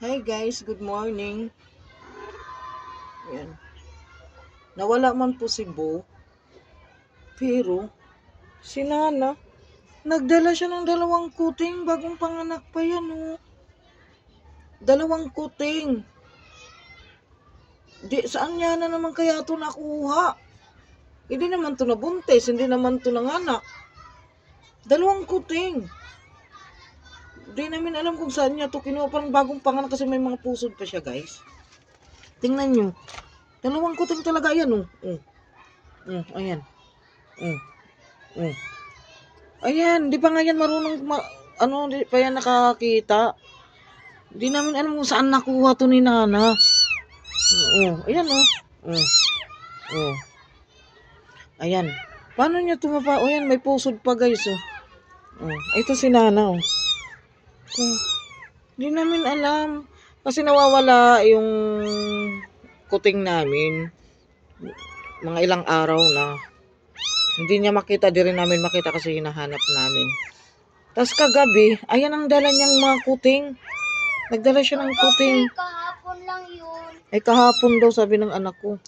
Hi guys, good morning. Ayan. Nawala man po si Bo, pero si Nana, nagdala siya ng dalawang kuting, bagong panganak pa yan oh. Dalawang kuting. Di, saan niya na naman kaya ito nakuha? Hindi naman ito nabuntis, hindi naman ito nanganak. Dalawang kuting. Di namin alam kung saan niya ito kinuha, parang bagong panganak kasi may mga pusod pa siya guys. Tingnan nyo. Dalawang kuting talaga yan oh. Ayan. Ayan, di pa nga yan marunong, di pa yan nakakita. Di namin alam kung saan nakuha to ni Nana. Ayan Ayan. Paano niya tumapa? Ayan, may pusod pa guys ito si Nana di namin alam. Kasi nawawala yung kuting namin. Mga ilang araw na. Hindi niya makita, di rin namin makita kasi hinahanap namin. Tapos kagabi, ayan ang dala niyang mga kuting. Nagdala siya ng kuting. Kahapon lang yun. Ay kahapon daw sabi ng anak ko.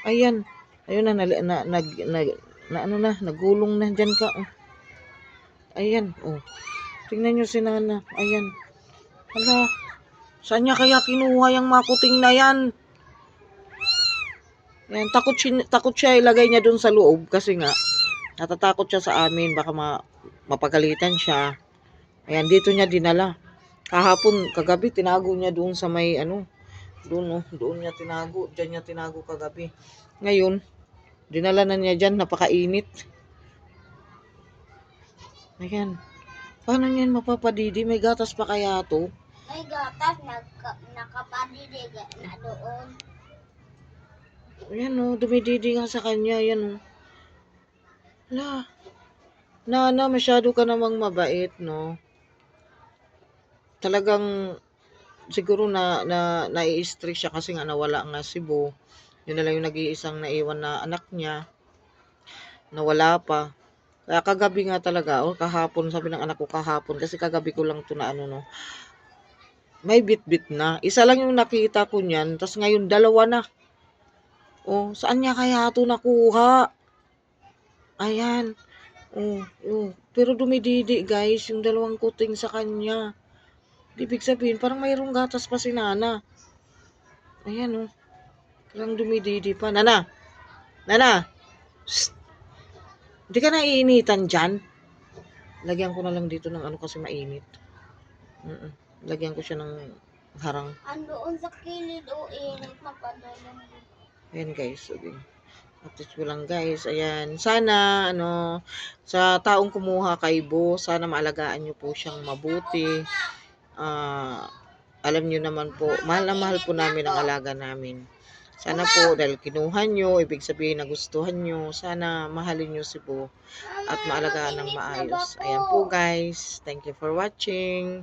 Ayan. Ayun na, nagulong na dyan ka. Ayan. Tingnan nyo si Nana. Ayan. Hala. Saan niya kaya kinuha yung mga kuting na yan? Ayan. Takot siya ilagay niya dun sa loob kasi nga natatakot siya sa amin. Baka mapagalitan siya. Ayan. Dito niya dinala. Kahapon, kagabi, tinago niya doon sa may doon niya tinago. Diyan niya tinago kagabi. Ngayon, dinala na niya dyan. Napakainit. Ayan. Paano niyan mapapadidi? May gatas pa kaya to? May gatas, nakapadidi na doon. Ayan dumididi nga sa kanya. Ayan Nana, masyado ka namang mabait, no? Talagang siguro nai-stress siya kasi nga nawala nga si Bo. Yun na lang yung nag-iisang naiwan na anak niya. Nawala pa. Kaya kagabi nga talaga, kahapon, sabi ng anak ko kahapon, kasi kagabi ko lang ito na may bit-bit na. Isa lang yung nakita ko niyan, tapos ngayon dalawa na. Saan niya kaya ito nakuha? Ayan. Pero dumididi guys, yung dalawang kuting sa kanya. Ibig sabihin, parang mayroong gatas pa si Nana. Ayan parang dumididi pa. Nana! Shh! Hindi ka naiinitan dyan? Lagyan ko na lang dito ng kasi mainit. Lagyan ko siya ng harang. Andoon sa kilid init mapadalong. Ayan guys. Update ko lang guys. Ayan. Sana, sa taong kumuha kay Bo, sana maalagaan nyo po siyang mabuti. Alam nyo naman po, mahal na mahal po namin ang alaga namin. Sana po, dahil kinuha nyo, ibig sabihin nagustuhan nyo, sana mahalin nyo si Bo at maalagaan ng maayos. Ayan po guys. Thank you for watching.